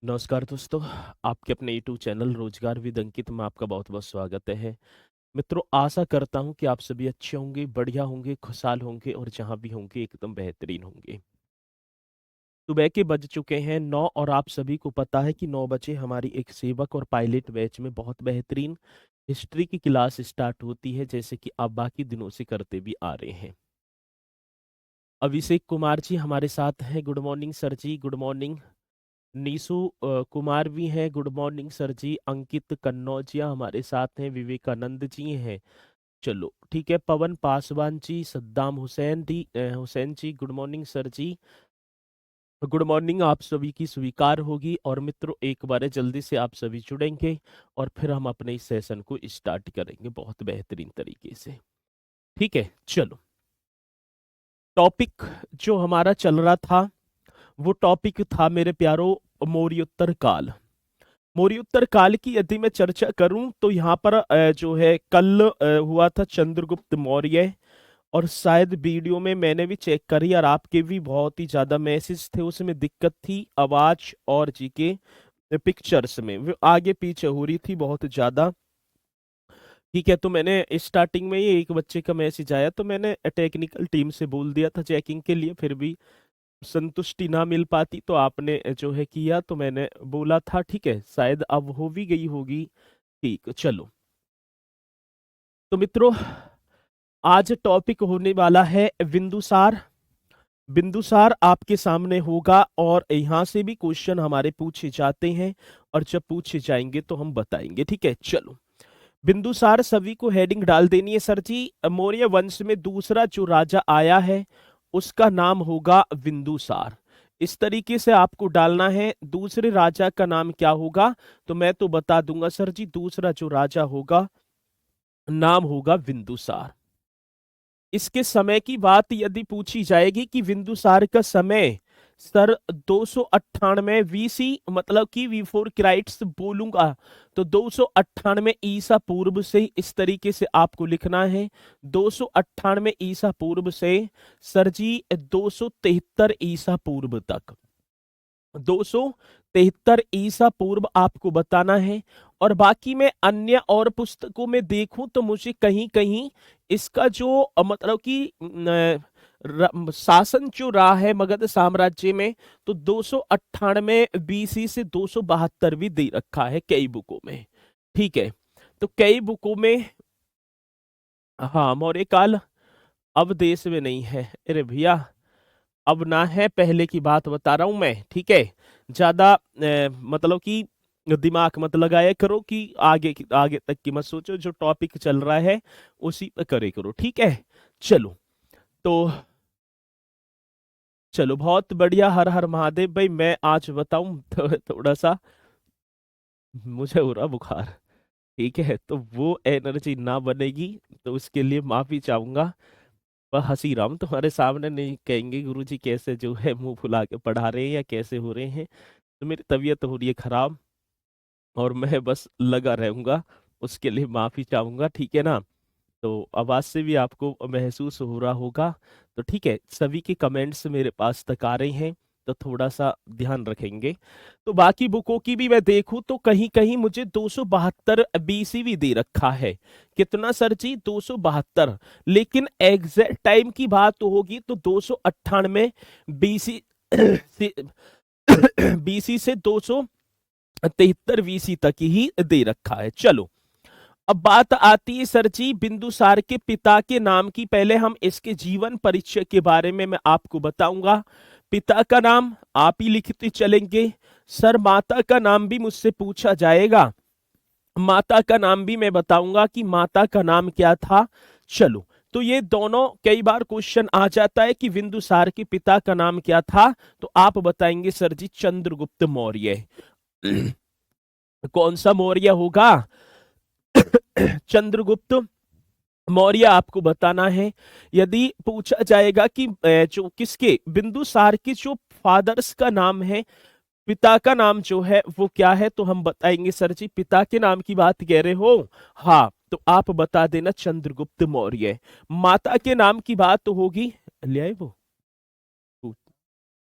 नमस्कार दोस्तों। आपके अपने यूट्यूब चैनल रोजगार विद अंकित में आपका बहुत बहुत स्वागत है। मित्रों, आशा करता हूं कि आप सभी अच्छे होंगे, बढ़िया होंगे, खुशहाल होंगे और जहां भी होंगे एकदम बेहतरीन होंगे। सुबह के बज चुके हैं 9 और आप सभी को पता है कि 9 बजे हमारी एक सेवक और पायलट बैच में बहुत बेहतरीन हिस्ट्री की क्लास स्टार्ट होती है, जैसे कि आप बाकी दिनों से करते भी आ रहे हैं। अभिषेक कुमार जी हमारे साथ हैं। गुड मॉर्निंग सर जी, गुड मॉर्निंग। नीसू कुमार भी हैं। गुड मॉर्निंग सर जी। अंकित कन्नौजिया हमारे साथ हैं। विवेकानंद जी हैं। चलो ठीक है। पवन पासवान जी, सद्दाम हुसैन जी, गुड मॉर्निंग सर जी। गुड मॉर्निंग आप सभी की स्वीकार होगी। और मित्रों, एक बार जल्दी से आप सभी जुड़ेंगे और फिर हम अपने इस सेशन को स्टार्ट करेंगे बहुत बेहतरीन तरीके से। ठीक है, चलो। टॉपिक जो हमारा चल रहा था वो टॉपिक था मेरे प्यारो मौर्योत्तर काल। मौर्योत्तर काल की यदि मैं चर्चा करूं तो यहाँ पर जो है कल हुआ था चंद्रगुप्त मौर्य। और शायद वीडियो में मैंने भी चेक करी और आपके भी बहुत ही ज्यादा मैसेज थे, उसमें दिक्कत थी आवाज और जी के पिक्चर्स में वो आगे पीछे हो रही थी बहुत ज्यादा। ठीक है, तो मैंने स्टार्टिंग में ही एक बच्चे का मैसेज आया तो मैंने टेक्निकल टीम से बोल दिया था चेकिंग के लिए, फिर भी संतुष्टि ना मिल पाती तो आपने जो है किया तो मैंने बोला था। ठीक है, शायद अब हो भी गई होगी। ठीक, चलो। तो मित्रों, आज टॉपिक होने वाला है बिंदुसार। बिंदुसार आपके सामने होगा और यहाँ से भी क्वेश्चन हमारे पूछे जाते हैं और जब पूछे जाएंगे तो हम बताएंगे। ठीक है, चलो। बिंदुसार सभी को हेडिंग डाल देनी है सर जी। मौर्य वंश में दूसरा जो राजा आया है उसका नाम होगा बिंदुसार। इस तरीके से आपको डालना है। दूसरे राजा का नाम क्या होगा तो मैं तो बता दूंगा सर जी। दूसरा जो राजा होगा नाम होगा बिंदुसार। इसके समय की बात यदि पूछी जाएगी कि बिंदुसार का समय सर 298 बीसी, मतलब कि बिफोर क्राइस्ट बोलूंगा तो 298 ईसा पूर्व से, इस तरीके से आपको लिखना है। 298 ईसा पूर्व से सर जी 273 ईसा पूर्व तक। 273 ईसा पूर्व आपको बताना है। और बाकी मैं अन्य और पुस्तकों में देखूं तो मुझे कहीं कहीं इसका जो मतलब कि शासन जो रहा है मगध साम्राज्य में तो 298 बीसी से 272 भी दे रखा है कई बुकों में। ठीक है, तो कई बुकों में हाँ मौर्य काल अब देश में नहीं है। अरे भैया, अब ना है, पहले की बात बता रहा हूं मैं। ठीक है, ज्यादा मतलब कि दिमाग मत लगाया करो कि आगे तक की मत सोचो। जो टॉपिक चल रहा है उसी पे करे करो। ठीक है, चलो। तो चलो, बहुत बढ़िया। हर हर महादेव। भाई मैं आज बताऊं तो थोड़ा सा मुझे हो रहा बुखार। ठीक है, तो वो एनर्जी ना बनेगी तो उसके लिए माफी चाहूंगा। पर हंसी राम तुम्हारे सामने नहीं कहेंगे गुरुजी कैसे जो है मुंह फुला के पढ़ा रहे हैं या कैसे हो रहे हैं। तो मेरी तबीयत हो रही है खराब और मैं बस लगा रहूंगा, उसके लिए माफी चाहूंगा। ठीक है ना। तो आवाज से भी आपको महसूस हो रहा होगा। तो ठीक है, सभी के कमेंट्स मेरे पास तक आ रहे हैं तो थोड़ा सा ध्यान रखेंगे। तो बाकी बुकों की भी मैं देखूं तो कहीं कहीं मुझे 272 बीसी भी दे रखा है। कितना सर जी? 272। लेकिन एग्जैक्ट टाइम की बात होगी तो 298 बीसी से बीसी से 273 बीसी तक ही दे रखा है। चलो, अब बात आती है सर जी बिंदुसार के पिता के नाम की। पहले हम इसके जीवन परिचय के बारे में मैं आपको बताऊंगा। पिता का नाम आप ही लिखते चलेंगे सर। माता का नाम भी मुझसे पूछा जाएगा। माता का नाम भी मैं बताऊंगा कि माता का नाम क्या था। चलो, तो ये दोनों कई बार क्वेश्चन आ जाता है कि बिंदुसार के पिता का नाम क्या था तो आप बताएंगे सर जी चंद्रगुप्त मौर्य। कौन सा मौर्य होगा? चंद्रगुप्त मौर्य आपको बताना है। यदि पूछा जाएगा कि जो किसके बिंदुसार के जो फादर्स का नाम है, पिता का नाम जो है वो क्या है, तो हम बताएंगे सर जी पिता के नाम की बात कह रहे हो। हाँ, तो आप बता देना चंद्रगुप्त मौर्य। माता के नाम की बात तो होगी। ले आए वो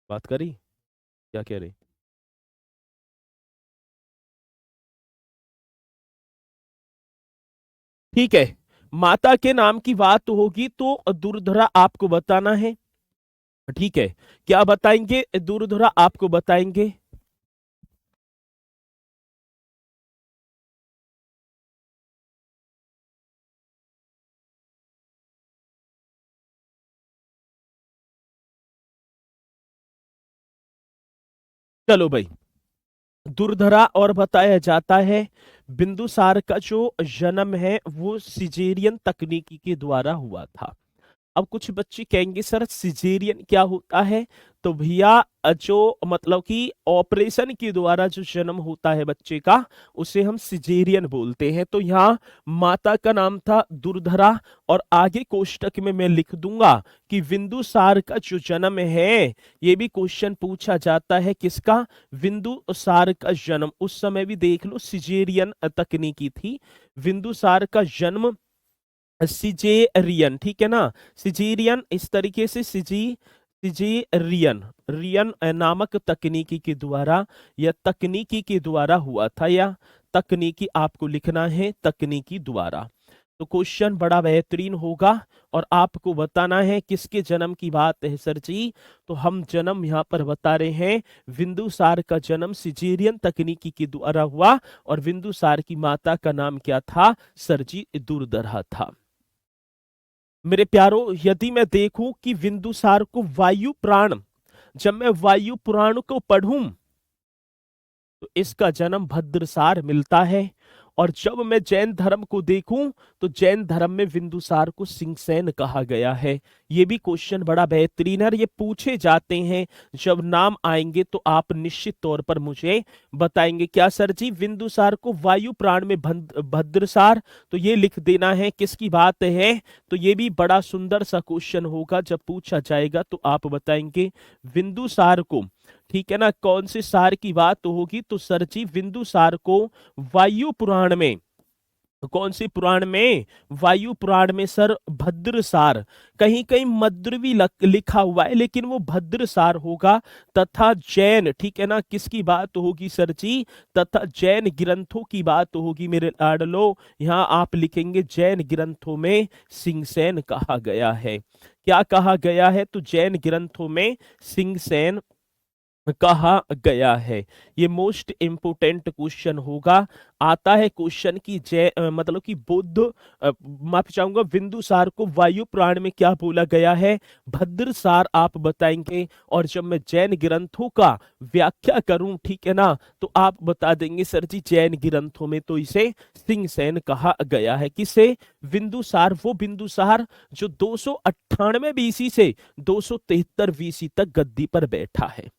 बात करी, क्या कह रही? ठीक है, माता के नाम की बात होगी तो दुर्धरा आपको बताना है। ठीक है, क्या बताएंगे? दुर्धरा आपको बताएंगे। चलो भाई, दुर्धरा और बताया जाता है बिंदुसार का जो जन्म है वो सिजेरियन तकनीकी के द्वारा हुआ था। अब कुछ बच्चे कहेंगे सर सिजेरियन क्या होता है? तो भैया जो मतलब कि ऑपरेशन के द्वारा जो जन्म होता है बच्चे का, उसे हम सिजेरियन बोलते हैं। तो यहाँ माता का नाम था दुर्धरा, और आगे कोष्टक में मैं लिख दूंगा कि बिंदुसार का जो जन्म है, ये भी क्वेश्चन पूछा जाता है किसका? बिंदुसार का जन्म उस समय भी देख लो सिजेरियन तकनीकी थी। बिंदुसार का जन्म सिजेरियन, ठीक है ना, सिजेरियन इस तरीके से सिजेरियन रियन नामक तकनीकी के द्वारा या तकनीकी के द्वारा हुआ था, या तकनीकी आपको लिखना है तकनीकी द्वारा। तो क्वेश्चन बड़ा बेहतरीन होगा और आपको बताना है किसके जन्म की बात है सर जी। तो हम जन्म यहाँ पर बता रहे हैं, बिंदुसार का जन्म सिजेरियन तकनीकी के द्वारा हुआ, और बिंदुसार की माता का नाम क्या था सर जी? दुर्धरा था। मेरे प्यारो, यदि मैं देखूं कि बिंदुसार को वायु प्राण, जब मैं वायु पुराण को पढ़ूं तो इसका जन्म भद्रसार मिलता है। और जब मैं जैन धर्म को देखूं तो जैन धर्म में बिंदुसार को सिंहसेन कहा गया है। ये भी क्वेश्चन बड़ा बेहतरीन है और ये पूछे जाते हैं। जब नाम आएंगे तो आप निश्चित तौर पर मुझे बताएंगे। क्या सर जी? बिंदुसार को वायु प्राण में भद्रसार, तो ये लिख देना है। किसकी बात है? तो ये भी बड़ा सुंदर सा क्वेश्चन होगा, जब पूछा जाएगा तो आप बताएंगे बिंदुसार को। ठीक है ना, कौन से सार की बात होगी? तो सर जी बिंदुसार को वायु पुराण में, कौन सी पुराण में? वायु पुराण में सर भद्रसार, कहीं कहीं मद्र भी लिखा हुआ है लेकिन वो भद्रसार होगा। तथा जैन, ठीक है ना, किसकी बात होगी सर जी? तथा जैन ग्रंथों की बात होगी मेरे लाडलो। यहाँ आप लिखेंगे जैन ग्रंथों में सिंहसेन कहा गया है। क्या कहा गया है? तो जैन ग्रंथों में सिंहसेन कहा गया है। ये मोस्ट इंपोर्टेंट क्वेश्चन होगा। आता है क्वेश्चन की जय मतलब कि बुद्ध माफी चाहूंगा, बिंदुसार को वायु पुराण में क्या बोला गया है? भद्रसार आप बताएंगे। और जब मैं जैन ग्रंथों का व्याख्या करूं, ठीक है ना, तो आप बता देंगे सर जी जैन ग्रंथों में तो इसे सिंहसेन कहा गया है। किसे? बिंदुसार, वो बिंदुसार जो 298 बीसी से 273 बीसी तक गद्दी पर बैठा है।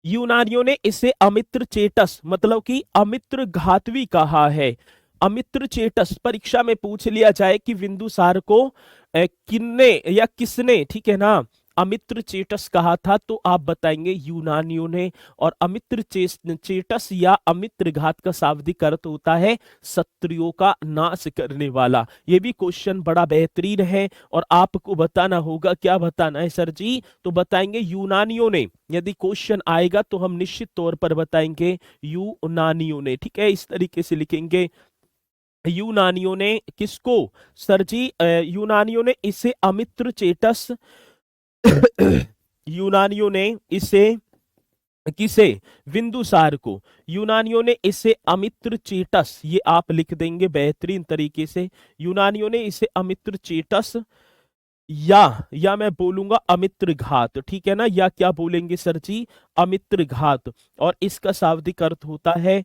यूनानियों ने इसे अमित्र चेटस मतलब कि अमित्र घातवी कहा है। अमित्र चेटस परीक्षा में पूछ लिया जाए कि बिंदुसार को किन्ने या किसने, ठीक है ना, अमित्र चेटस कहा था, तो आप बताएंगे यूनानियों ने। और अमित्र चेटस या अमित्र घात का शाब्दिक अर्थ होता है शत्रुओं का नाश करने वाला। ये भी क्वेश्चन बड़ा बेहतरीन है और आपको बताना होगा। क्या बताना है सर जी? तो बताएंगे यूनानियों ने। यदि क्वेश्चन आएगा तो हम निश्चित तौर पर बताएंगे यूनानियों ने। ठीक है, इस तरीके से लिखेंगे। यूनानियों ने किसको सर जी? यूनानियों ने इसे अमित्र चेटस यूनानियों ने इसे किसे? बिंदुसार को। यूनानियों ने इसे अमित्र चेटस, ये आप लिख देंगे बेहतरीन तरीके से। यूनानियों ने इसे अमित्र चेटस या मैं बोलूंगा अमित्र घात, ठीक है ना, या क्या बोलेंगे सर जी? अमित्र घात। और इसका शाब्दिक अर्थ होता है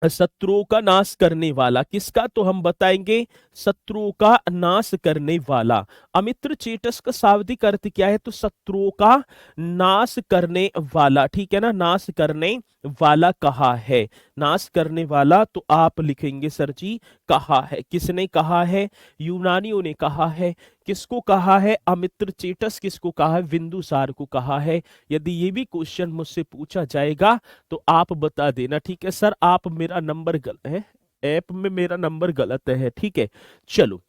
शत्रुओं का नाश करने वाला। किसका? तो हम बताएंगे शत्रुओं का नाश करने वाला। अमित्र चेटस का शाब्दिक अर्थ क्या है? तो शत्रुओं का नाश करने वाला, ठीक है ना, नाश करने वाला कहा है। नाश करने वाला तो आप लिखेंगे सर जी कहा है। किसने कहा है? यूनानियों ने कहा है। किसको कहा है? अमित्र चेटस। किसको कहा है? बिंदुसार को कहा है। यदि ये भी क्वेश्चन मुझसे पूछा जाएगा तो आप बता देना। ठीक है सर, आप मेरा नंबर गलत है, ऐप में मेरा नंबर गलत है। ठीक है, चलो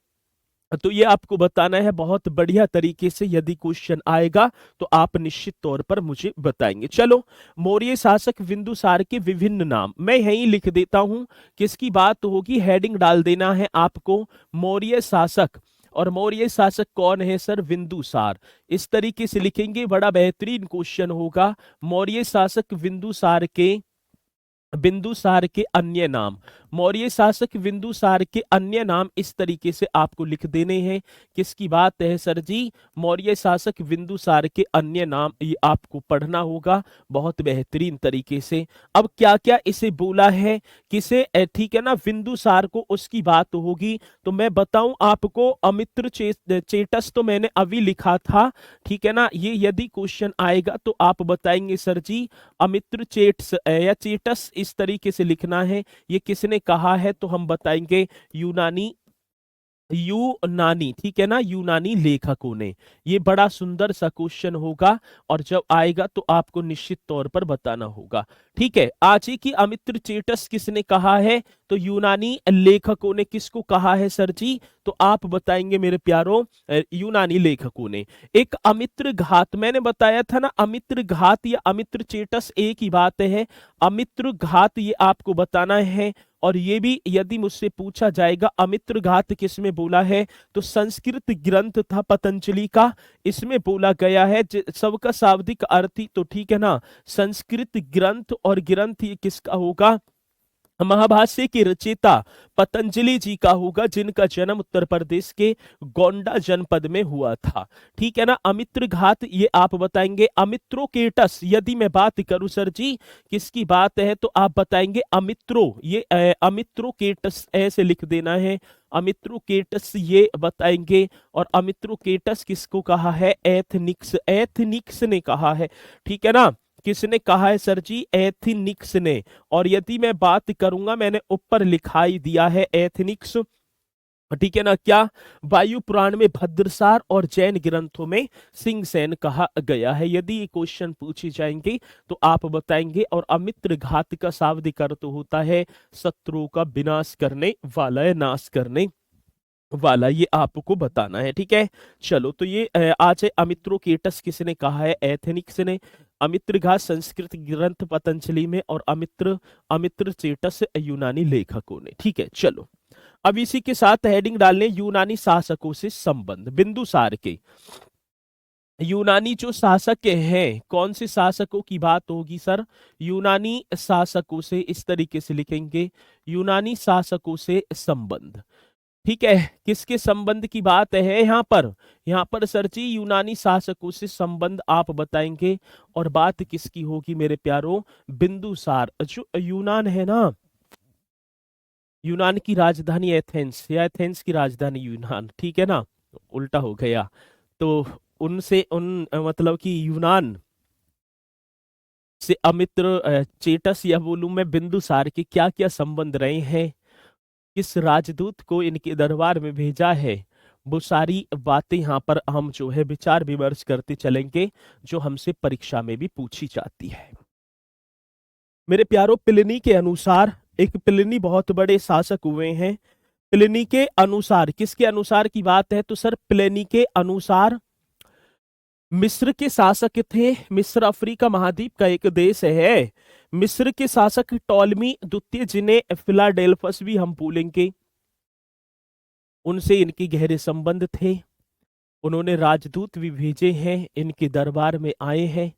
तो ये आपको बताना है बहुत बढ़िया तरीके से। यदि क्वेश्चन आएगा तो आप निश्चित तौर पर मुझे बताएंगे। चलो, मौर्य शासक बिंदुसार के विभिन्न नाम मैं यहीं लिख देता हूं। किसकी बात होगी, हेडिंग डाल देना है आपको, मौर्य शासक। और मौर्य शासक कौन है सर, बिंदुसार। इस तरीके से लिखेंगे, बड़ा बेहतरीन क्वेश्चन होगा। मौर्य शासक बिंदुसार के अन्य नाम, मौर्य शासक बिंदुसार के अन्य नाम, इस तरीके से आपको लिख देने हैं। किसकी बात है सर जी, मौर्य शासक बिंदुसार के अन्य नाम, ये आपको पढ़ना होगा बहुत बेहतरीन तरीके से। अब क्या क्या इसे बोला है, किसे, ठीक है ना, बिंदुसार को, उसकी बात होगी। तो मैं बताऊं आपको, अमित्र चेटस तो मैंने अभी लिखा था, ठीक है ना। ये यदि क्वेश्चन आएगा तो आप बताएंगे सर जी अमित्र चेट्स या चेटस, इस तरीके से लिखना है। ये किसने कहा है, तो हम बताएंगे यूनानी, ठीक है ना, यूनानी लेखकों ने। ये बड़ा सुंदर सा क्वेश्चन होगा, और जब आएगा तो आपको निश्चित तौर पर बताना होगा। ठीक है, आज ही की अमित्र चेटस किसने कहा है, तो यूनानी लेखकों ने। किसको कहा है सर जी, तो आप बताएंगे मेरे प्यारों, यूनानी लेखकों ने। एक अमित्र घात, मैंने बताया था ना, अमित्र घात या अमित्र चेटस एक ही बात है। अमित्र घात ये आपको बताना है। और ये भी यदि मुझसे पूछा जाएगा अमित्र घात किसमें बोला है, तो संस्कृत ग्रंथ था पतंजलि का, इसमें बोला गया है। सबका शाब्दिक अर्थ ही तो, ठीक है ना, संस्कृत ग्रंथ, और ग्रंथ ये किसका होगा, महाभाष्य के रचयिता पतंजलि जी का होगा, जिनका जन्म उत्तर प्रदेश के गोंडा जनपद में हुआ था। ठीक है ना। अमित्र घात ये आप बताएंगे। अमित्रोकेटस यदि मैं बात करूं सर जी, किसकी बात है, तो आप बताएंगे ये अमित्रोकेटस ऐसे लिख देना है, अमित्रोकेटस ये बताएंगे। और अमित्रोकेटस किसको कहा है, एथनिक्स ने कहा है, ठीक है ना। किसने कहा है सर जी, एथिनिक्स ने। और यदि मैं बात करूंगा, मैंने ऊपर लिखाई दिया है एथिनिक्स, ठीक है ना, क्या, वायु पुराण में भद्रसार और जैन ग्रंथों में सिंहसेन कहा गया है। यदि ये क्वेश्चन पूछे जाएंगे तो आप बताएंगे। और अमित्र घात का शाब्दिक अर्थ होता है शत्रुओं का विनाश करने वाला है, नाश करने वाला, ये आपको बताना है। ठीक है, चलो, तो ये आज है अमित्रोकेटस किसने कहा है, एथेनिक्स ने। अमित्र घात संस्कृत ग्रंथ पतंजलि में, और अमित्र चेटस यूनानी लेखकों ने। ठीक है, चलो, अब इसी के साथ हेडिंग डालने, यूनानी शासकों से संबंध, बिंदुसार के यूनानी जो शासक हैं, कौन से शासकों की बात होगी सर, यूनानी शासकों से, इस तरीके से लिखेंगे, यूनानी शासकों से संबंध। ठीक है, किसके संबंध की बात है यहाँ पर सर जी, यूनानी शासकों से संबंध आप बताएंगे। और बात किसकी होगी मेरे प्यारों, बिंदुसार। जो यूनान है ना, यूनान की राजधानी एथेंस, या एथेंस की राजधानी यूनान, ठीक है ना, उल्टा हो गया। तो उनसे मतलब कि यूनान से अमित्र चेटस, या बोलूं मैं बिंदुसार के क्या क्या संबंध रहे हैं, किस राजदूत को इनके दरबार में भेजा है, वो सारी बातें यहाँ पर हम जो है विचार विमर्श करते चलेंगे, जो हमसे परीक्षा में भी पूछी जाती है। मेरे प्यारों, प्लिनी के अनुसार, एक प्लिनी बहुत बड़े शासक हुए हैं। प्लिनी के अनुसार, किसके अनुसार की बात है, तो सर प्लिनी के अनुसार मिस्र के शासक थे। मिस्र अफ्रीका महाद्वीप का एक देश है। मिस्र के शासक टॉलमी द्वितीय, जिन्हें फिलाडेल्फस भी हम बोलेंगे, उनसे इनके गहरे संबंध थे। उन्होंने राजदूत भी भेजे हैं, इनके दरबार में आए हैं।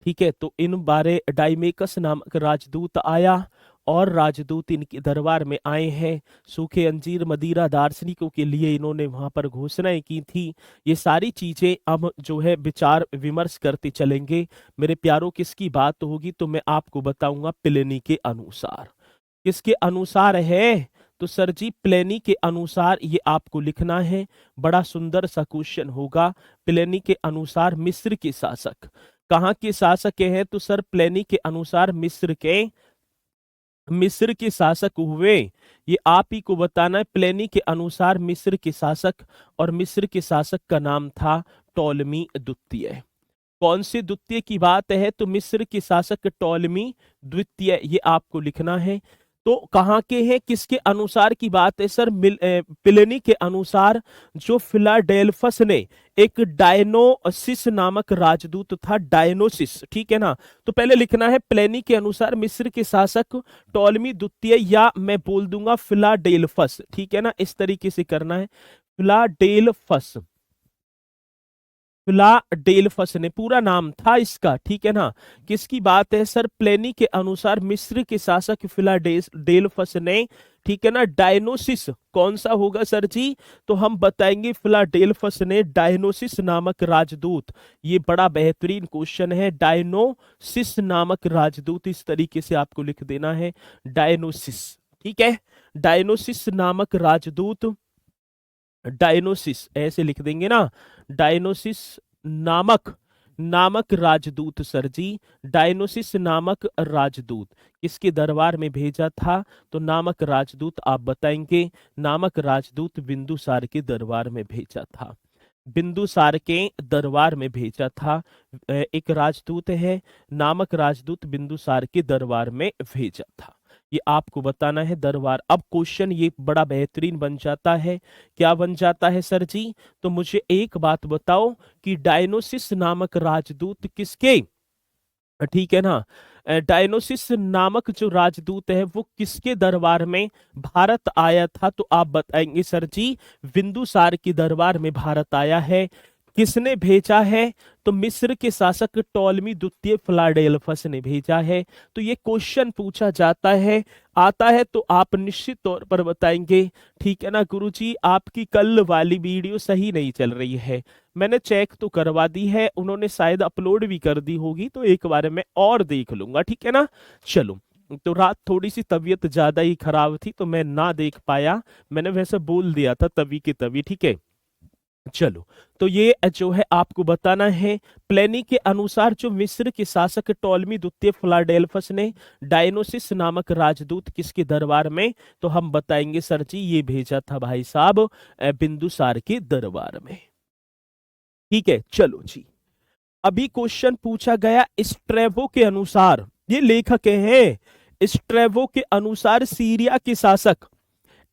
ठीक है, तो इन बारे डाइमेकस नामक राजदूत आया, और राजदूत इनके दरबार में आए हैं। सूखे अंजीर मदिरा दार्शनिकों के लिए इन्होंने वहां पर घोषणाएं की थी। ये सारी चीजें हम जो है विचार विमर्श करते चलेंगे। मेरे प्यारों, किसकी बात होगी, तो मैं आपको बताऊंगा प्लिनी के अनुसार। किसके अनुसार है, तो सर जी प्लेनी के अनुसार, ये आपको लिखना है। बड़ा सुंदर सा क्वेश्चन होगा। प्लेनी के अनुसार मिस्र के शासक, कहाँ के शासक हैं, तो सर प्लेनी के अनुसार मिस्र के शासक हुए। ये आप ही को बताना है। प्लेनी के अनुसार मिस्र के शासक, और मिस्र के शासक का नाम था टॉलमी द्वितीय। कौन से द्वितीय की बात है, तो मिस्र के शासक टॉलमी द्वितीय, ये आपको लिखना है। तो कहाँ के हैं, किसके अनुसार की बात है सर, प्लिनी के अनुसार जो फिलाडेल्फस ने एक डायनोसिस नामक राजदूत था, डायनोसिस, ठीक है ना। तो पहले लिखना है प्लिनी के अनुसार मिस्र के शासक टॉलमी द्वितीय, या मैं बोल दूंगा फिलाडेल्फस, ठीक है ना, इस तरीके से करना है, फिलाडेल्फस, फिलाडेल्फस ने पूरा नाम था इसका, ठीक है ना। किसकी बात है सर, प्लेनी के अनुसार मिस्र के शासक फिलाडेल्फस ने, ठीक है ना, डायनोसिस, कौन सा होगा सर जी, तो हम बताएंगे फिलाडेल्फस ने डायनोसिस नामक राजदूत, ये बड़ा बेहतरीन क्वेश्चन है, डायनोसिस नामक राजदूत, इस तरीके से आपको लिख देना है, डायनोसिस, ठीक है, डायनोसिस नामक राजदूत, डायनोसिस ऐसे लिख देंगे ना, डायनोसिस नामक नामक राजदूत सर जी, डायनोसिस नामक राजदूत किसके दरबार में भेजा था, तो नामक राजदूत आप बताएंगे, नामक राजदूत बिंदुसार के दरबार में भेजा था, बिंदुसार के दरबार में भेजा था, एक राजदूत है, नामक राजदूत बिंदुसार के दरबार में भेजा था, ये आपको बताना है दरबार। अब क्वेश्चन ये बड़ा बेहतरीन बन जाता है, क्या बन जाता है सर जी, तो मुझे एक बात बताओ कि डायनोसिस नामक राजदूत किसके, ठीक है ना, डायनोसिस नामक जो राजदूत है वो किसके दरबार में भारत आया था, तो आप बताएंगे सर जी बिंदुसार के दरबार में भारत आया है। किसने भेजा है, तो मिस्र के शासक टॉलमी द्वितीय फिलाडेल्फस ने भेजा है। तो ये क्वेश्चन पूछा जाता है, आता है तो आप निश्चित तौर पर बताएंगे, ठीक है ना। गुरुजी आपकी कल वाली वीडियो सही नहीं चल रही है, मैंने चेक तो करवा दी है, उन्होंने शायद अपलोड भी कर दी होगी, तो एक बार मैं और देख लूंगा, ठीक है ना। चलो, तो रात थोड़ी सी तबीयत ज्यादा ही खराब थी तो मैं ना देख पाया, मैंने वैसे बोल दिया था तभी के तभी, ठीक है। चलो, तो ये जो है आपको बताना है, प्लेनी के अनुसार जो मिस्र के शासक टॉलमी द्वितीय फिलाडेल्फस ने डायनोसिस नामक राजदूत किसके दरबार में, तो हम बताएंगे सर जी ये भेजा था भाई साहब बिंदुसार के दरबार में, ठीक है। चलो जी, अभी क्वेश्चन पूछा गया स्ट्रेबो के अनुसार, ये लेखक हैं, स्ट्रेबो के अनुसार सीरिया के शासक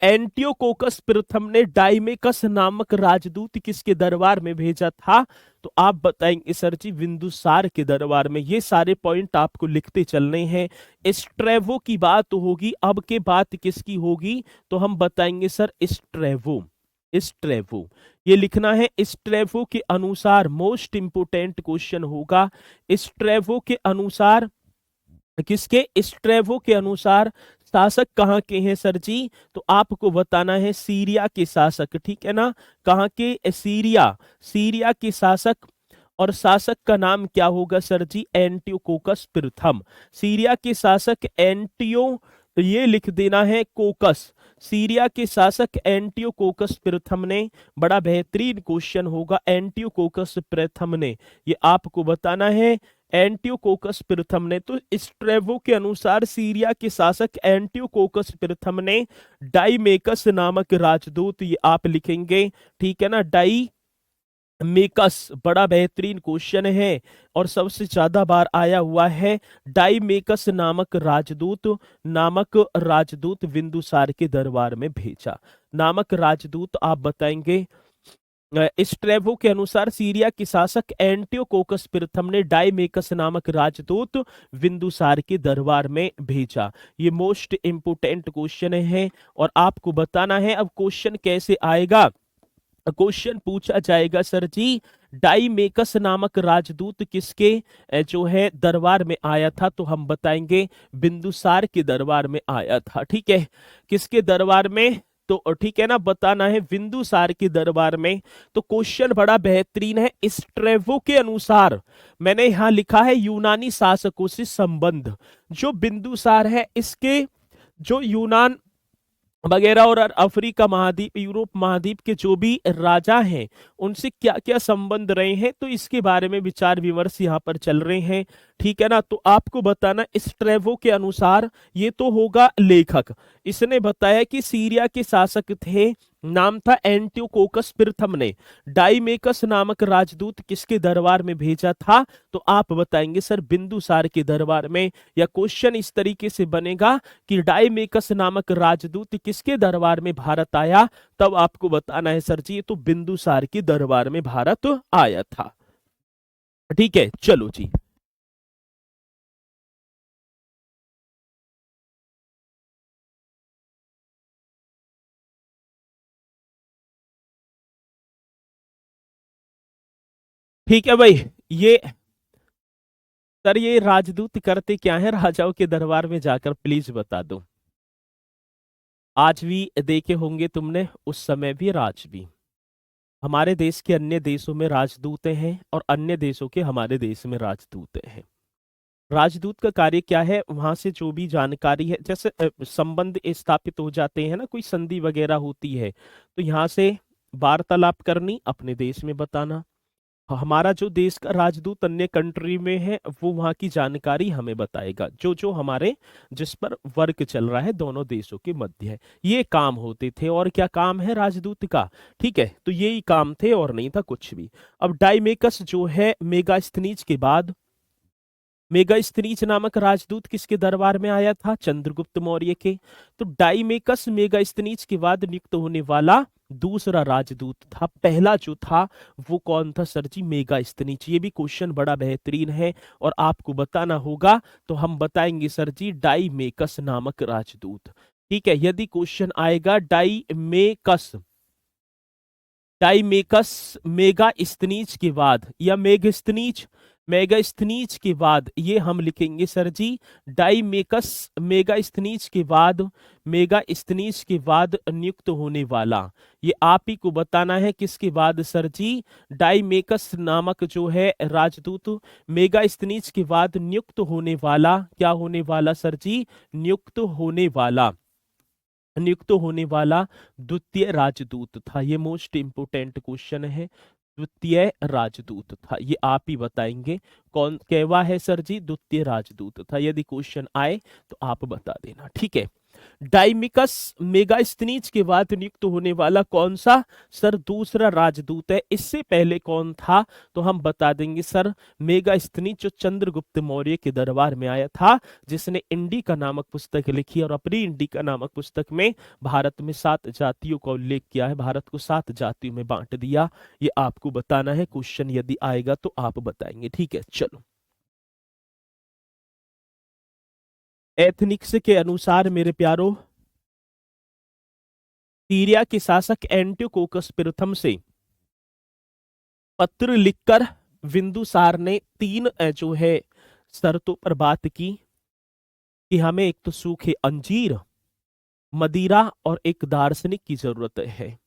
एंटियोकोकस प्रथम ने डाइमेकस नामक राजदूत किसके दरबार में भेजा था, तो आप बताएंगे सर जी बिंदुसार के दरबार में। ये सारे पॉइंट आपको लिखते चलने हैं, स्ट्रेवो की बात होगी, अब के बात किसकी होगी, तो हम बताएंगे सर स्ट्रेवो, स्ट्रेवो ये लिखना है, स्ट्रेवो के अनुसार, मोस्ट इंपोर्टेंट क्वेश्चन होगा, स्ट्रेवो के अनुसार, किसके, स्ट्रेवो के अनुसार शासक कहाँ के हैं सर जी, तो आपको बताना है सीरिया के शासक, ठीक है ना, कहाँ के, सीरिया, सीरिया के शासक, और शासक का नाम क्या होगा सर जी, एंटियोकोकस प्रथम, सीरिया के शासक एंटियो, ये लिख देना है कोकस, सीरिया के शासक एंटियोकोकस प्रथम ने, बड़ा बेहतरीन क्वेश्चन होगा, एंटियोकोकस प्रथम ने, ये आपको बताना है, एंटियोकोकस प्रथम ने। तो स्ट्रेवो के अनुसार सीरिया के शासक एंटियोकोकस प्रथम ने डाइमेकस नामक राजदूत, ये आप लिखेंगे, ठीक है ना, डाइमेकस, बड़ा बेहतरीन क्वेश्चन है और सबसे ज्यादा बार आया हुआ है, डाइमेकस नामक राजदूत, नामक राजदूत बिंदुसार के दरबार में भेजा, नामक राजदूत आप बताएंगे, स्ट्रेवो के अनुसार सीरिया के शासक एंटियोकोकस प्रथम ने डाइमेकस नामक राजदूत बिंदुसार के दरबार में भेजा। ये मोस्ट इंपोर्टेंट क्वेश्चन है और आपको बताना है अब क्वेश्चन कैसे आएगा। क्वेश्चन पूछा जाएगा सर जी डाइमेकस नामक राजदूत किसके जो है दरबार में आया था, तो हम बताएंगे बिंदुसार के दरबार में आया था, ठीक है। किसके दरबार में, तो ठीक है ना, बताना है बिंदुसार के दरबार में। तो क्वेश्चन बड़ा बेहतरीन है, स्ट्रेवो के अनुसार, मैंने यहां लिखा है यूनानी शासकों से संबंध, जो बिंदुसार है इसके जो यूनान वगैरह और अफ्रीका महाद्वीप, यूरोप महाद्वीप के जो भी राजा हैं उनसे क्या क्या संबंध रहे हैं, तो इसके बारे में विचार विमर्श यहाँ पर चल रहे हैं, ठीक है ना। तो आपको बताना स्ट्रेवो के अनुसार, ये तो होगा लेखक, इसने बताया कि सीरिया के शासक थे नाम था एंटियोकोकस प्रथम ने डाइमेकस नामक राजदूत किसके दरबार में भेजा था? तो आप बताएंगे सर बिंदुसार के दरबार में। या क्वेश्चन इस तरीके से बनेगा कि डाइमेकस नामक राजदूत किसके दरबार में भारत आया, तब आपको बताना है सर जी ये तो बिंदुसार के दरबार में भारत आया था। ठीक है, चलो जी। ठीक है भाई, ये सर ये राजदूत करते क्या है राजाओं के दरबार में जाकर, प्लीज बता दो। आज भी देखे होंगे तुमने, उस समय भी राज भी। हमारे देश के अन्य देशों में राजदूत हैं और अन्य देशों के हमारे देश में राजदूत हैं। राजदूत का कार्य क्या है, वहां से जो भी जानकारी है, जैसे संबंध स्थापित हो जाते हैं ना, कोई संधि वगैरह होती है, तो यहाँ से वार्तालाप करनी, अपने देश में बताना। हमारा जो देश का राजदूत अन्य कंट्री में है वो वहां की जानकारी हमें बताएगा, जो जो हमारे जिस पर वर्क चल रहा है दोनों देशों के मध्य है। ये काम होते थे। और क्या काम है राजदूत का? ठीक है, तो यही काम थे और नहीं था कुछ भी। अब डाइमेकस जो है मेगास्थनीज के बाद, मेगास्थनीज नामक राजदूत किसके दरबार में आया था? चंद्रगुप्त मौर्य के। तो डाइमेकस मेगास्थनीज के बाद नियुक्त होने वाला दूसरा राजदूत था। पहला जो था वो कौन था सर जी? मेगास्थनीज। ये भी क्वेश्चन बड़ा बेहतरीन है और आपको बताना होगा, तो हम बताएंगे सर जी डाइमेकस नामक राजदूत। ठीक है, यदि क्वेश्चन आएगा डाइमेकस, डाइमेकस मेगास्थनीज के बाद या मेगास्थनीज, मेगास्थनीज के बाद, ये हम लिखेंगे सर जी डाइमेकस मेगास्थनीज के बाद, मेगास्थनीज के बाद नियुक्त होने वाला। ये आप ही को बताना है किसके बाद सर जी? डाइमेकस नामक जो है राजदूत मेगास्थनीज के बाद नियुक्त होने वाला, क्या होने वाला सर जी? नियुक्त होने वाला, नियुक्त होने वाला द्वितीय राजदूत था। ये मोस्ट इंपोर्टेंट क्वेश्चन है। द्वितीय राजदूत था, ये आप ही बताएंगे कौन कहवा है सर जी? द्वितीय राजदूत था। यदि क्वेश्चन आए तो आप बता देना। ठीक है, डाइमिकस मेगास्थनीज के बाद नियुक्त होने वाला कौन सा सर? दूसरा राजदूत है। इससे पहले कौन था? तो हम बता देंगे सर मेगास्थनीज जो चंद्रगुप्त मौर्य के दरबार में आया था, जिसने इंडिका नामक पुस्तक लिखी और अपनी इंडिका नामक पुस्तक में भारत में 7 जातियों का उल्लेख किया है, भारत को 7 जातियों में बांट दिया। ये आपको बताना है, क्वेश्चन यदि आएगा तो आप बताएंगे। ठीक है, चलो। एथनिक्स के अनुसार मेरे प्यारो, सीरिया के शासक एंटियोकोकस प्रथम से पत्र लिखकर बिंदुसार ने 3 जो है शर्तों पर बात की कि हमें एक तो सूखे अंजीर, मदिरा और एक दार्शनिक की जरूरत है।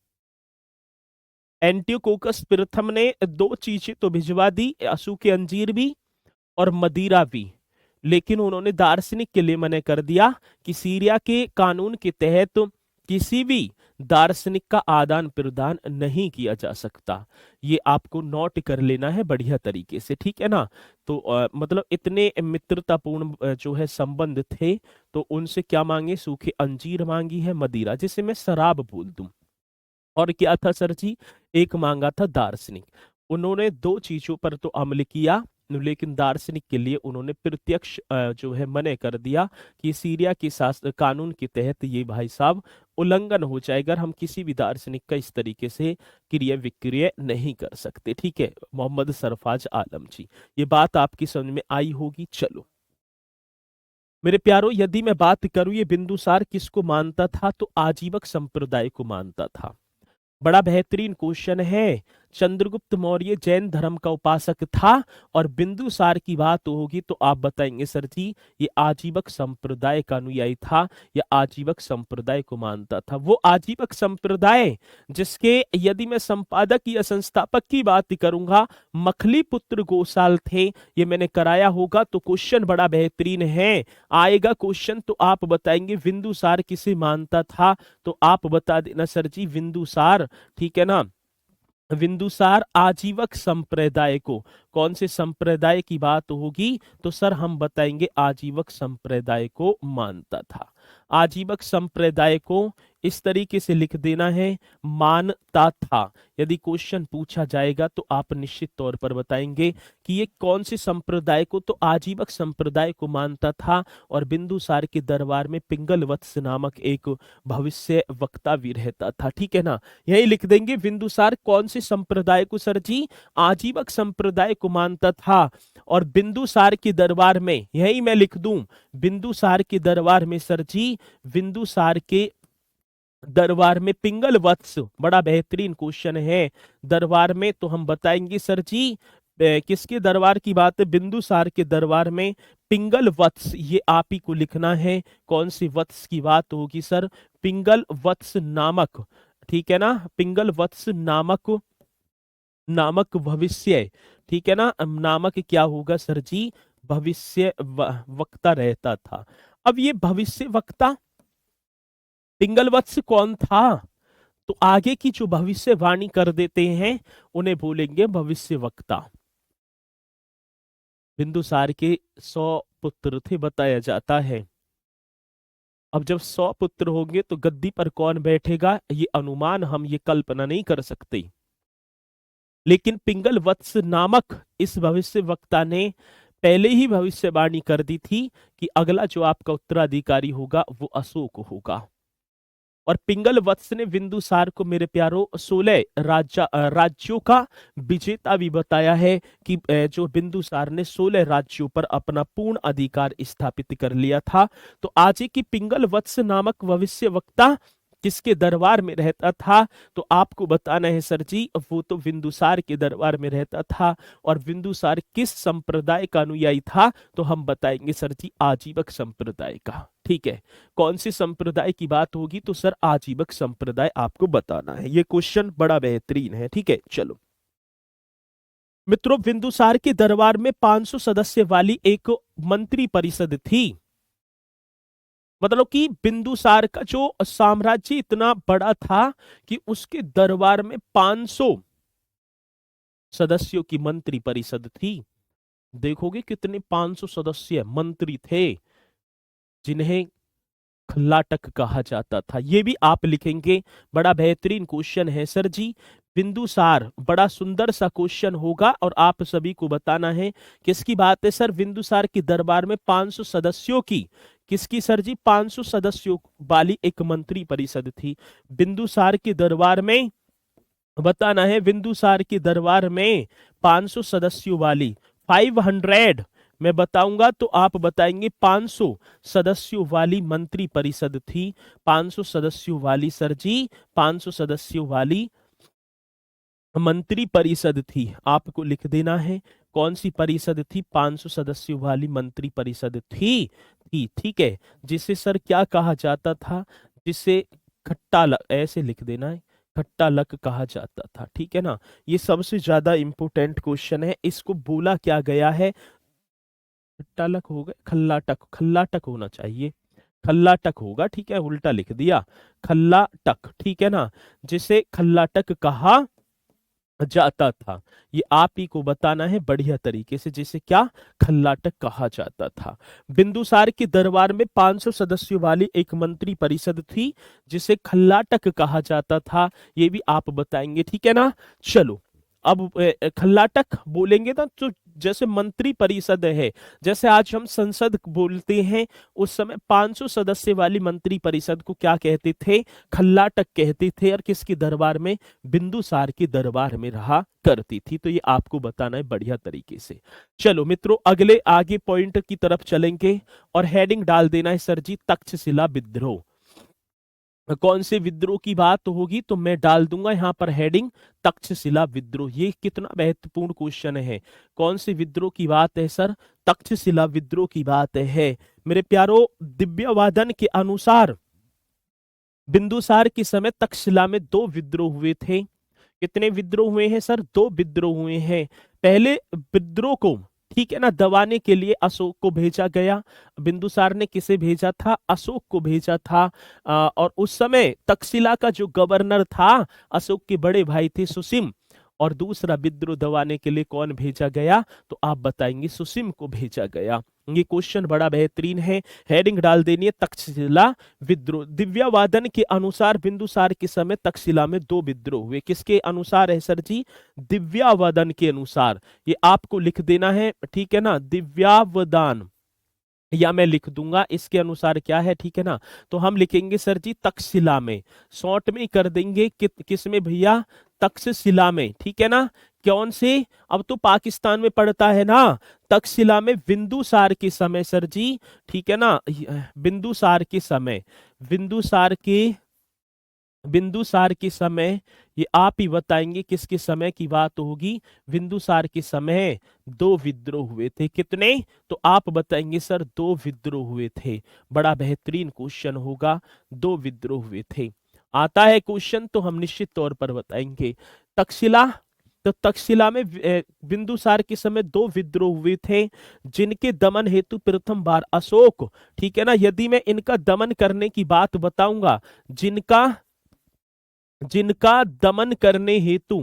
एंटियोकोकस प्रथम ने 2 चीजें तो भिजवा दी, सूखे अंजीर भी और मदिरा भी, लेकिन उन्होंने दार्शनिक के लिए मना कर दिया कि सीरिया के कानून के तहत किसी भी दार्शनिक का आदान प्रदान नहीं किया जा सकता। ये आपको नोट कर लेना है बढ़िया तरीके से, ठीक है ना? तो मतलब इतने मित्रतापूर्ण जो है संबंध थे, तो उनसे क्या मांगे? सूखे अंजीर मांगी है, मदिरा जिसे मैं शराब बोल दूं, और क्या था सर जी? एक मांगा था दार्शनिक। उन्होंने 2 चीजों पर तो अमल किया, लेकिन दार्शनिक के लिए उन्होंने प्रत्यक्ष जो है मना कर दिया कि सीरिया के कानून के तहत ये भाई साहब उल्लंघन हो जाएगा, हम किसी भी दार्शनिक का इस तरीके से क्रिया विक्रिय नहीं कर सकते। ठीक है, मोहम्मद सरफाज आलम जी, ये बात आपकी समझ में आई होगी। चलो मेरे प्यारो, यदि मैं बात करूं ये बिंदुसार किसको मानता था, तो आजीवक संप्रदाय को मानता था। बड़ा बेहतरीन क्वेश्चन है। चंद्रगुप्त मौर्य जैन धर्म का उपासक था और बिंदुसार की बात होगी तो आप बताएंगे सर जी ये आजीवक संप्रदाय का अनुयायी था या आजीवक संप्रदाय को मानता था। वो आजीवक संप्रदाय जिसके यदि मैं संपादक या संस्थापक की बात करूंगा मखली पुत्र गोसाल थे, ये मैंने कराया होगा, तो क्वेश्चन बड़ा बेहतरीन है। आएगा क्वेश्चन तो आप बताएंगे बिंदुसार किसे मानता था, तो आप बता देना सर जी बिंदुसार, ठीक है ना? बिंदुसार आजीवक संप्रदाय को, कौन से संप्रदाय की बात होगी, तो सर हम बताएंगे आजीवक संप्रदाय को मानता था। आजीवक संप्रदाय को इस तरीके से लिख देना है, मानता था। यदि क्वेश्चन पूछा जाएगा तो आप निश्चित तौर पर बताएंगे कि ये कौन से संप्रदाय को, तो आजीवक संप्रदाय को मानता था और बिंदुसार के दरबार में पिंगल वत्स नामक एक भविष्य वक्ता भी रहता था। ठीक है ना, यही लिख देंगे, बिंदुसार कौन से संप्रदाय को सर जी, आजीवक संप्रदाय को मानता था और बिंदुसार के दरबार में, यही मैं लिख दूं, बिंदुसार के दरबार में सर जी, बिंदुसार के दरबार में पिंगल वत्स, बड़ा बेहतरीन क्वेश्चन है, दरबार में तो हम बताएंगे सर जी किसके दरबार की बात है, बिंदुसार के दरबार में पिंगल वत्स, ये आप ही को लिखना है, कौन सी वत्स की बात होगी सर, पिंगल वत्स नामक, ठीक है ना, पिंगल वत्स नामक, नामक भविष्य, ठीक है ना, नामक क्या होगा सर जी, भविष्य वक्ता रहता था। अब ये भविष्य वक्ता पिंगल वत्स कौन था, तो आगे की जो भविष्यवाणी कर देते हैं उन्हें बोलेंगे भविष्य वक्ता। बिंदुसार के 100 पुत्र थे बताया जाता है। अब जब 100 पुत्र होंगे तो गद्दी पर कौन बैठेगा, ये अनुमान हम ये कल्पना नहीं कर सकते, लेकिन पिंगल वत्स नामक इस भविष्य वक्ता ने पहले ही भविष्यवाणी कर दी थी कि अगला जो आपका उत्तराधिकारी होगा वो अशोक होगा। और पिंगल वत्स ने बिंदुसार को मेरे प्यारो 16 राज्यों का विजेता भी बताया है कि जो बिंदुसार ने 16 राज्यों पर अपना पूर्ण अधिकार स्थापित कर लिया था। तो आज की पिंगल वत्स नामक भविष्य वक्ता किसके दरबार में रहता था, तो आपको बताना है सर जी, वो तो बिंदुसार के दरबार में रहता था। और बिंदुसार किस संप्रदाय का अनुयायी था, तो हम बताएंगे सर जी आजीवक संप्रदाय का। ठीक है, कौन सी संप्रदाय की बात होगी, तो सर आजीवक संप्रदाय आपको बताना है। ये क्वेश्चन बड़ा बेहतरीन है। ठीक है, चलो मित्रों, बिंदुसार के दरबार में 500 सदस्य वाली एक मंत्री परिषद थी। मतलब कि बिंदुसार का जो साम्राज्य इतना बड़ा था कि उसके दरबार में 500 सदस्यों की मंत्री परिषद थी। देखोगे कितने 500 सदस्य मंत्री थे जिन्हें खल्लाटक कहा जाता था। ये भी आप लिखेंगे, बड़ा बेहतरीन क्वेश्चन है सर जी। बिंदुसार, बड़ा सुंदर सा क्वेश्चन होगा और आप सभी को बताना है किसकी बात है सर, बिंदुसार के दरबार में 500 सदस्यों की, किसकी सर जी, 500 सदस्यों वाली एक मंत्री परिषद थी। बिंदुसार के दरबार में बताना है, बिंदुसार के दरबार में 500 सदस्यों वाली, 500 मैं बताऊंगा तो आप बताएंगे 500 सदस्यों वाली मंत्री परिषद थी। 500 सदस्यों वाली सर जी, 500 सदस्यों वाली मंत्री परिषद थी। आपको लिख देना है कौन सी परिषद थी, 500 सदस्यों वाली मंत्री परिषद थी। ठीक है, जिसे सर क्या कहा जाता था, जिसे खट्टा लक, ऐसे लिख देना है, खट्टा लक कहा जाता था। ठीक है ना, ये सबसे ज्यादा इंपोर्टेंट क्वेश्चन है। इसको बोला क्या गया है, खट्टा लक हो गया, खल्लाटक, खल्लाटक होना चाहिए, खल्लाटक होगा। ठीक है, उल्टा लिख दिया, खल्लाटक। ठीक है ना, जिसे खल्लाटक कहा जाता था, ये आप ही को बताना है बढ़िया तरीके से, जिसे क्या खल्लाटक कहा जाता था। बिंदुसार के दरबार में 500 सदस्यों वाली एक मंत्री परिषद थी जिसे खल्लाटक कहा जाता था, ये भी आप बताएंगे। ठीक है ना, चलो अब खल्लाटक बोलेंगे ना तो जैसे मंत्री परिषद है, जैसे आज हम संसद बोलते हैं, उस समय 500 सदस्य वाली मंत्री परिषद को क्या कहते थे, खल्लाटक कहते थे। और किसके दरबार में, बिंदुसार के दरबार में रहा करती थी। तो ये आपको बताना है बढ़िया तरीके से। चलो मित्रों, अगले आगे पॉइंट की तरफ चलेंगे और हेडिंग डाल देना है सर जी तक्षशिला विद्रोह। कौन से विद्रोह की बात होगी, तो मैं डाल दूंगा यहां पर हेडिंग तक्षशिला विद्रोह। ये कितना महत्वपूर्ण क्वेश्चन है, कौन से विद्रोह की बात है सर, तक्षशिला विद्रोह की बात है। मेरे प्यारो, दिव्यवादन के अनुसार बिंदुसार के समय तक्षशिला में 2 विद्रोह हुए थे। कितने विद्रोह हुए हैं सर, 2 विद्रोह हुए हैं। पहले विद्रोह को, ठीक है ना, दबाने के लिए अशोक को भेजा गया। बिंदुसार ने किसे भेजा था, अशोक को भेजा था। और उस समय तक्षशिला का जो गवर्नर था, अशोक के बड़े भाई थे सुसिम, और दूसरा विद्रोह दबाने के लिए कौन भेजा गया, तो आप बताएंगे सुसीम को भेजा गया। ये क्वेश्चन बड़ा बेहतरीन है, हेडिंग डाल देनी है तक्षशिला विद्रोह। दिव्यावादन के अनुसार बिंदुसार के समय तक्षशिला में 2 विद्रोह हुए। किसके अनुसार है सर जी, दिव्यावादन के अनुसार। ये आपको लिख देना है, ठीक है ना, दिव्यावदान, या मैं लिख दूंगा इसके अनुसार क्या है, ठीक है ना। तो हम लिखेंगे सर जी तक्षशिला में, शॉर्ट में कर देंगे किस में भैया, तक्षशिला में, ठीक है ना। कौन से, अब तो पाकिस्तान में पड़ता है ना, तक्षशिला में बिंदुसार के समय सर जी, ठीक है ना, बिंदुसार के समय, बिंदुसार के बिंदुसार के समय, ये आप ही बताएंगे किसके समय की बात होगी। बिंदुसार के समय 2 विद्रोह हुए थे। कितने, तो आप बताएंगे सर 2 विद्रोह हुए थे। बड़ा बेहतरीन क्वेश्चन होगा, 2 विद्रोह हुए थे। आता है क्वेश्चन तो हम निश्चित तौर पर बताएंगे। तक्षशिला, तो तक्षशिला में बिंदुसार के समय 2 विद्रोह हुए थे, जिनके दमन हेतु प्रथम बार अशोक, ठीक है ना, यदि मैं इनका दमन करने की बात बताऊंगा, जिनका जिनका दमन करने हेतु,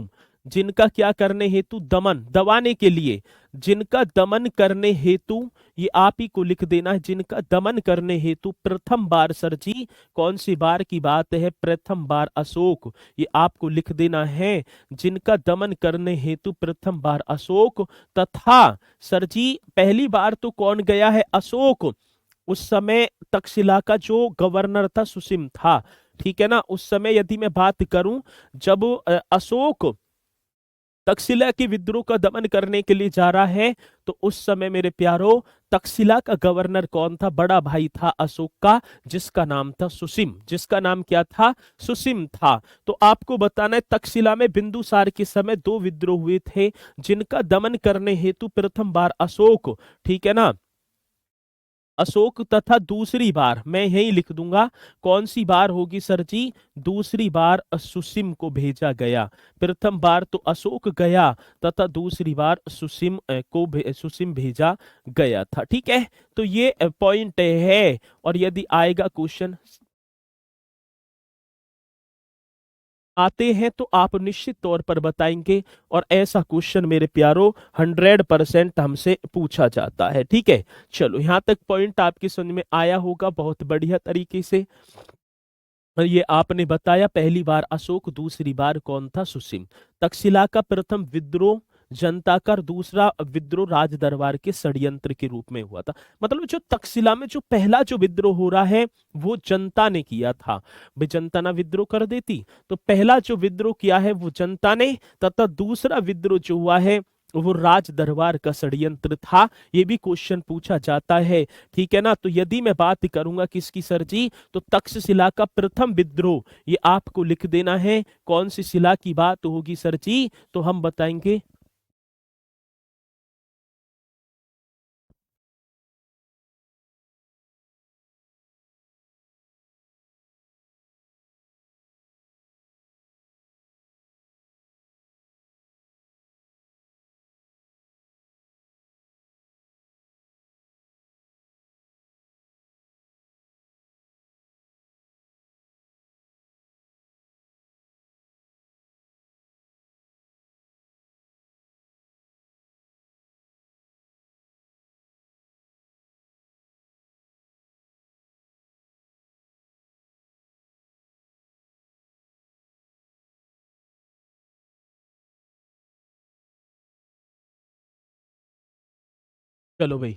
जिनका क्या करने हेतु, दमन, दबाने के लिए, जिनका दमन करने हेतु, ये आप ही को लिख देना है, जिनका दमन करने हेतु प्रथम बार सर जी, कौन सी बार की बात है, प्रथम बार अशोक, ये आपको लिख देना है, जिनका दमन करने हेतु प्रथम बार अशोक, तथा सर जी पहली बार तो कौन गया है, अशोक। उस समय तक्षशिला का जो गवर्नर था सुसीम था, ठीक है ना। उस समय यदि मैं बात करूं, जब अशोक तक्षशिला के विद्रोह का दमन करने के लिए जा रहा है, तो उस समय मेरे प्यारो तक्षशिला का गवर्नर कौन था, बड़ा भाई था अशोक का, जिसका नाम था सुसीम, जिसका नाम क्या था, सुसीम था। तो आपको बताना है तक्षशिला में बिंदुसार के समय 2 विद्रोह हुए थे, जिनका दमन करने हेतु प्रथम बार अशोक, ठीक है ना, अशोक, तथा दूसरी बार मैं यही लिख दूंगा, कौन सी बार होगी सर जी, दूसरी बार सुसीम को भेजा गया। प्रथम बार तो अशोक गया, तथा दूसरी बार सुसीम सुसीम भेजा गया था, ठीक है। तो ये पॉइंट है। और यदि आएगा क्वेश्चन, आते हैं तो आप निश्चित तौर पर बताएंगे, और ऐसा क्वेश्चन मेरे प्यारो 100% हमसे पूछा जाता है, ठीक है। चलो यहां तक पॉइंट आपकी समझ में आया होगा बहुत बढ़िया तरीके से। और ये आपने बताया पहली बार अशोक, दूसरी बार कौन था, सुसीम। तक्षशिला का प्रथम विद्रोह जनता का, दूसरा विद्रोह राज दरबार के षड्यंत्र के रूप में हुआ था। मतलब जो तक्षशिला में जो पहला जो विद्रोह हो रहा है, वो जनता ने किया था। भाई जनता ना विद्रोह कर देती, तो पहला जो विद्रोह किया है वो जनता ने, तथा दूसरा विद्रोह जो हुआ है वो राज दरबार का षड्यंत्र था। ये भी क्वेश्चन पूछा जाता है, ठीक है ना। तो यदि मैं बात करूंगा किसकी सर जी, तो तक्षशिला का प्रथम विद्रोह, ये आपको लिख देना है, कौन सी शिला की बात होगी सर जी, तो हम बताएंगे, चलो भाई,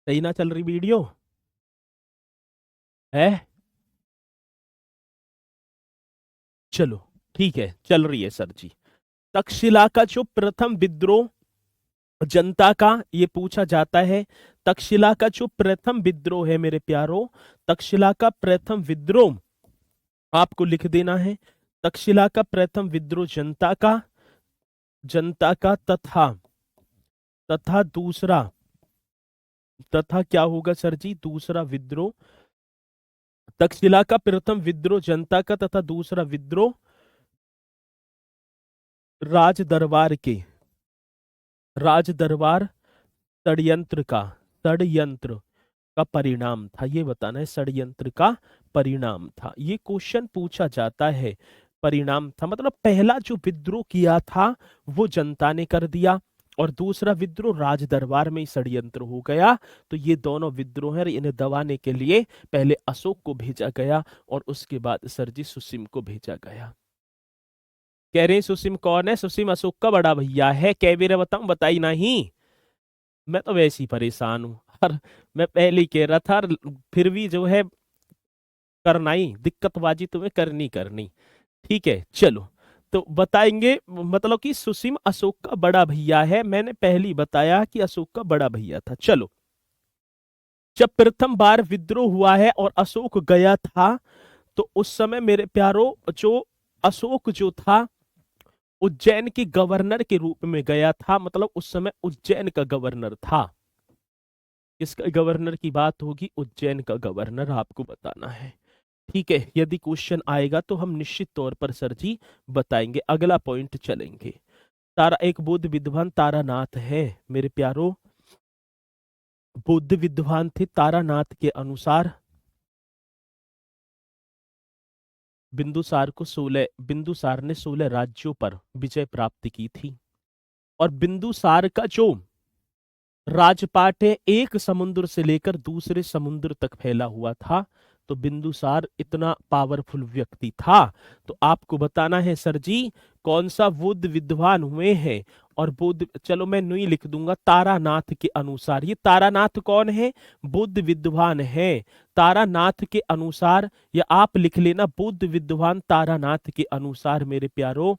सही ना चल रही वीडियो है, चलो ठीक है, चल रही है सर जी। तक्षशिला का जो प्रथम विद्रोह जनता का, ये पूछा जाता है। तक्षशिला का जो प्रथम विद्रोह है मेरे प्यारो, तक्षशिला का प्रथम विद्रोह आपको लिख देना है, तक्षशिला का प्रथम विद्रोह जनता का, जनता का, तथा तथा दूसरा, तथा क्या होगा सर जी, दूसरा विद्रोह, तक्षशिला का प्रथम विद्रोह जनता का, तथा दूसरा विद्रोह राज दरबार के, राज दरबार षड्यंत्र का, षड्यंत्र का परिणाम था। ये बताना है षड्यंत्र का परिणाम था। ये क्वेश्चन पूछा जाता है। परिणाम था, मतलब पहला जो विद्रोह किया था वो जनता ने कर दिया, और दूसरा विद्रोह राज दरबार में ही षड्यंत्र हो गया। तो ये दोनों विद्रोह हैं, इन्हें दबाने के लिए पहले अशोक को भेजा गया और उसके बाद सर जी सुसीम को भेजा गया। कह रहे हैं सुसीम कौन है? सुसीम अशोक का बड़ा भैया है। कह भी रहे बताऊं, बताई नहीं। मैं तो वैसे ही परेशान हूँ और मैं पहले ही कह रहा था, फिर भी जो है करना ही, दिक्कतबाजी तुम्हें करनी करनी। ठीक है चलो, तो बताएंगे, मतलब कि सुसीम अशोक का बड़ा भैया है। मैंने पहले ही बताया कि अशोक का बड़ा भैया था। चलो, जब प्रथम बार विद्रोह हुआ है और अशोक गया था, तो उस समय मेरे प्यारो, जो अशोक जो था उज्जैन के गवर्नर के रूप में गया था, मतलब उस समय उज्जैन का गवर्नर था। किसका गवर्नर की बात होगी? उज्जैन का गवर्नर आपको बताना है। ठीक है, यदि क्वेश्चन आएगा तो हम निश्चित तौर पर सर जी बताएंगे। अगला पॉइंट चलेंगे। तारा, एक बुद्ध विद्वान तारानाथ है मेरे प्यारो, बुद्ध विद्वान थे। तारानाथ के अनुसार बिंदुसार ने 16 राज्यों पर विजय प्राप्त की थी, और बिंदुसार का जो राजपाट है एक समुद्र से लेकर दूसरे समुद्र तक फैला हुआ था। तो बिंदुसार इतना पावरफुल व्यक्ति था। तो आपको बताना है सर जी कौन सा बुद्ध विद्वान हुए हैं। और बुद्ध, चलो मैं नहीं लिख दूंगा, तारानाथ के अनुसार। ये तारानाथ कौन है? बुद्ध विद्वान है तारानाथ के अनुसार, या आप लिख लेना बुद्ध विद्वान तारानाथ के अनुसार मेरे प्यारो।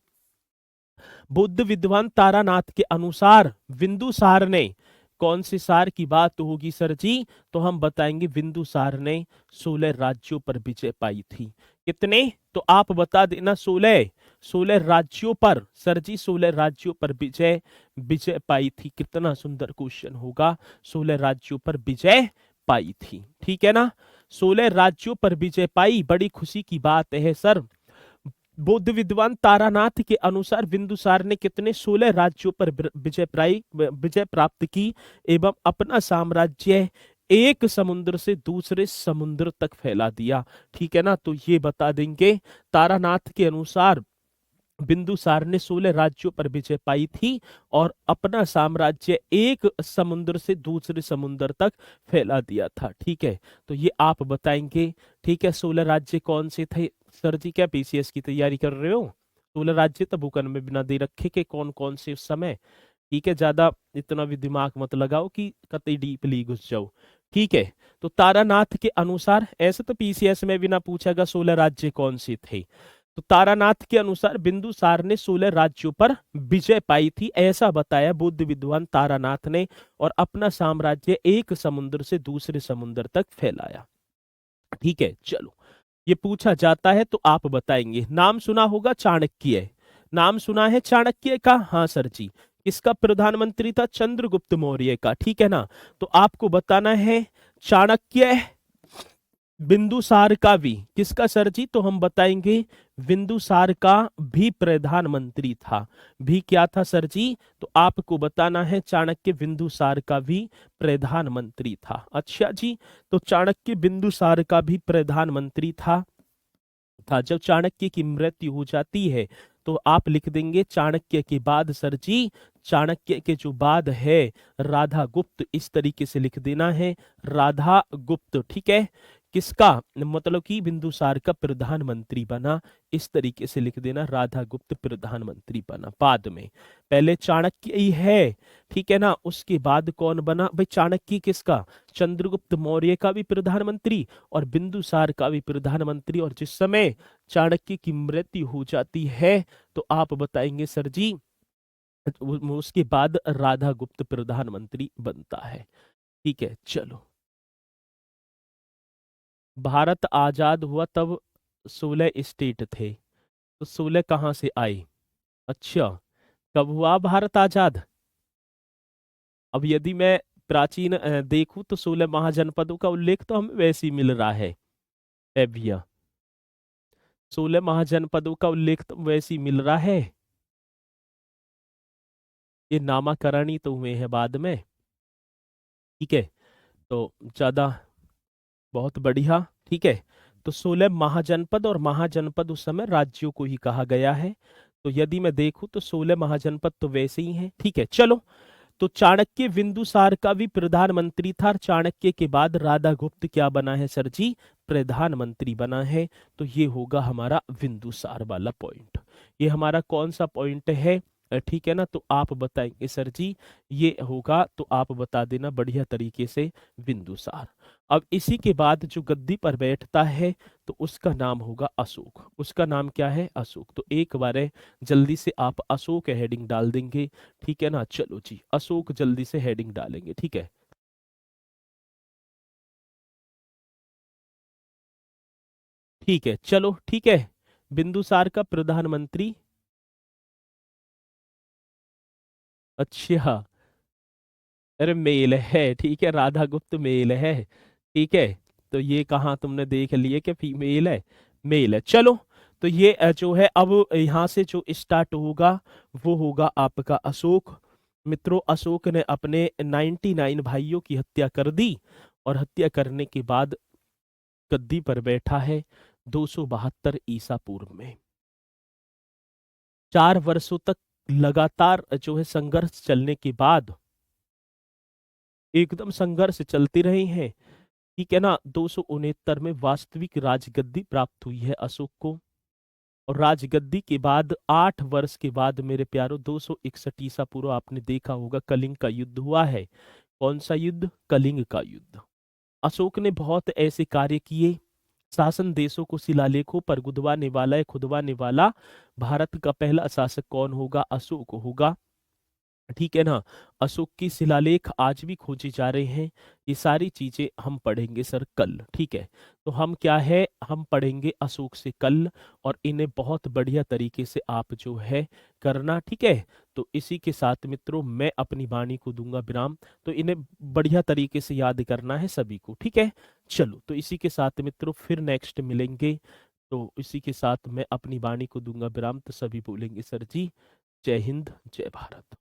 बुद्ध विद्वान तारानाथ के अनुसार बिंदुसार ने, कौन से सार की बात होगी सर जी? तो हम बताएंगे बिंदुसार ने 16 राज्यों पर विजय पाई थी। कितने? तो आप बता देना, 16 राज्यों पर सर जी, 16 राज्यों पर विजय विजय पाई थी। कितना सुंदर क्वेश्चन होगा, 16 राज्यों पर विजय पाई थी। ठीक है ना, 16 राज्यों पर विजय पाई, बड़ी खुशी की बात है सर। बौद्ध विद्वान तारानाथ के अनुसार बिंदुसार ने कितने? 16 राज्यों पर विजय प्राप्त की, एवं अपना साम्राज्य एक समुद्र से दूसरे समुद्र तक फैला दिया। ठीक है ना, तो ये बता देंगे तारानाथ के अनुसार बिंदुसार ने 16 राज्यों पर विजय पाई थी और अपना साम्राज्य एक समुद्र से दूसरे समुद्र तक फैला दिया था। ठीक है, तो ये आप बताएंगे। ठीक है, 16 राज्य कौन से थे सर जी? क्या पीसीएस की तैयारी कर रहे हो? 16 राज्य तो बुकन में बिना दे रखे के कौन कौन से उस समय। ठीक है, ज्यादा इतना भी दिमाग मत लगाओ कि कतई डीपली घुस जाओ। ठीक है, तो तारानाथ के अनुसार, ऐसे तो पीसीएस में भी ना पूछेगा 16 राज्य कौन से थे। तो तारानाथ के अनुसार बिंदुसार ने 16 राज्यों पर विजय पाई थी, ऐसा बताया बुद्ध विद्वान तारानाथ ने, और अपना साम्राज्य एक समुद्र से दूसरे समुद्र तक फैलाया। ठीक है चलो, ये पूछा जाता है तो आप बताएंगे। नाम सुना होगा चाणक्य, नाम सुना है चाणक्य का? हाँ सर जी। किसका प्रधानमंत्री था? चंद्रगुप्त मौर्य का। ठीक है ना, तो आपको बताना है चाणक्य बिंदुसार का भी किसका सर जी? तो हम बताएंगे बिंदुसार का भी प्रधानमंत्री था। भी क्या था सर जी? तो आपको बताना है चाणक्य बिंदुसार का भी प्रधानमंत्री था। अच्छा जी, तो चाणक्य बिंदुसार का भी प्रधानमंत्री था। जब चाणक्य की मृत्यु हो जाती है तो आप लिख देंगे चाणक्य के बाद सर जी, चाणक्य के जो बाद है राधा गुप्त, इस तरीके से लिख देना है राधा गुप्त। ठीक है, किसका? मतलब कि बिंदुसार का प्रधानमंत्री बना, इस तरीके से लिख देना राधा गुप्त प्रधानमंत्री बना बाद में। पहले चाणक्य ही है, ठीक है ना, उसके बाद कौन बना भाई? चाणक्य किसका? चंद्रगुप्त मौर्य का भी प्रधानमंत्री और बिंदुसार का भी प्रधानमंत्री। और जिस समय चाणक्य की मृत्यु हो जाती है तो आप बताएंगे सर जी उसके बाद राधा गुप्त प्रधानमंत्री बनता है। ठीक है चलो, भारत आजाद हुआ तब 16 स्टेट थे, तो 16 कहाँ से आए? अच्छा, कब हुआ भारत आजाद? अब यदि मैं प्राचीन देखूं तो 16 महाजनपदों का उल्लेख तो हमें वैसे ही मिल रहा है। ए भैया, 16 महाजनपदों का उल्लेख तो वैसे ही मिल रहा है। ये नामाकरण ही तो हुए हैं बाद में। ठीक है, तो ज्यादा बहुत बढ़िया। ठीक है, तो 16 महाजनपद, और महाजनपद उस समय राज्यों को ही कहा गया है। तो यदि मैं देखूं तो 16 महाजनपद तो वैसे ही हैं। ठीक है, चलो। तो चाणक्य बिंदुसार का भी प्रधानमंत्री था, और चाणक्य के बाद राधागुप्त क्या बना है सर जी? प्रधानमंत्री बना है। तो ये होगा हमारा बिंदुसार वाला पॉइंट। ये हमारा कौन सा पॉइंट है? ठीक है ना, तो आप बताएंगे सर जी, ये होगा, तो आप बता देना बढ़िया तरीके से, बिंदुसार। अब इसी के बाद जो गद्दी पर बैठता है तो उसका नाम होगा अशोक। उसका नाम क्या है? अशोक। तो एक बार जल्दी से आप अशोक हेडिंग डाल देंगे। ठीक है ना, चलो जी, अशोक जल्दी से हेडिंग डालेंगे। ठीक है, ठीक है, चलो, ठीक है। बिंदुसार का प्रधानमंत्री, अच्छा, अरे मेल है, ठीक है, राधा गुप्त मेल है। ठीक है, तो ये कहाँ तुमने देख लिए कि फीमेल है? मेल है, चलो। तो ये जो है, अब यहाँ से जो स्टार्ट होगा वो होगा आपका अशोक। मित्रों, अशोक ने अपने 99 भाइयों की हत्या कर दी, और हत्या करने के बाद गद्दी पर बैठा है 272 ईसा पूर्व में। 4 वर्षों तक लगातार जो है संघर्ष चलने के बाद, एकदम संघर्ष चलती रही है। ठीक है ना, 269 में वास्तविक राजगद्दी प्राप्त हुई है अशोक को। और राजगद्दी के बाद 8 वर्ष के बाद मेरे प्यारो 261 ईसा पूर्व, आपने देखा होगा कलिंग का युद्ध हुआ है। कौन सा युद्ध? कलिंग का युद्ध। अशोक ने बहुत ऐसे कार्य किए, शासन देशों को शिलालेखों पर गुदवाने वाला है, खुदवाने वाला। भारत का पहला शासक कौन होगा? अशोक होगा। ठीक है ना, अशोक की शिलालेख आज भी खोजे जा रहे हैं। ये सारी चीजें हम पढ़ेंगे सर कल। ठीक है, तो हम क्या है, हम पढ़ेंगे अशोक से कल, और इन्हें बहुत बढ़िया तरीके से आप जो है करना। ठीक है, तो इसी के साथ मित्रों मैं अपनी वाणी को दूंगा विराम। तो इन्हें बढ़िया तरीके से याद करना है सभी को। ठीक है, चलो, तो इसी के साथ मित्रों फिर नेक्स्ट मिलेंगे। तो इसी के साथ मैं अपनी वाणी को दूंगा विराम। तो सभी बोलेंगे सर जी, जय हिंद, जय भारत।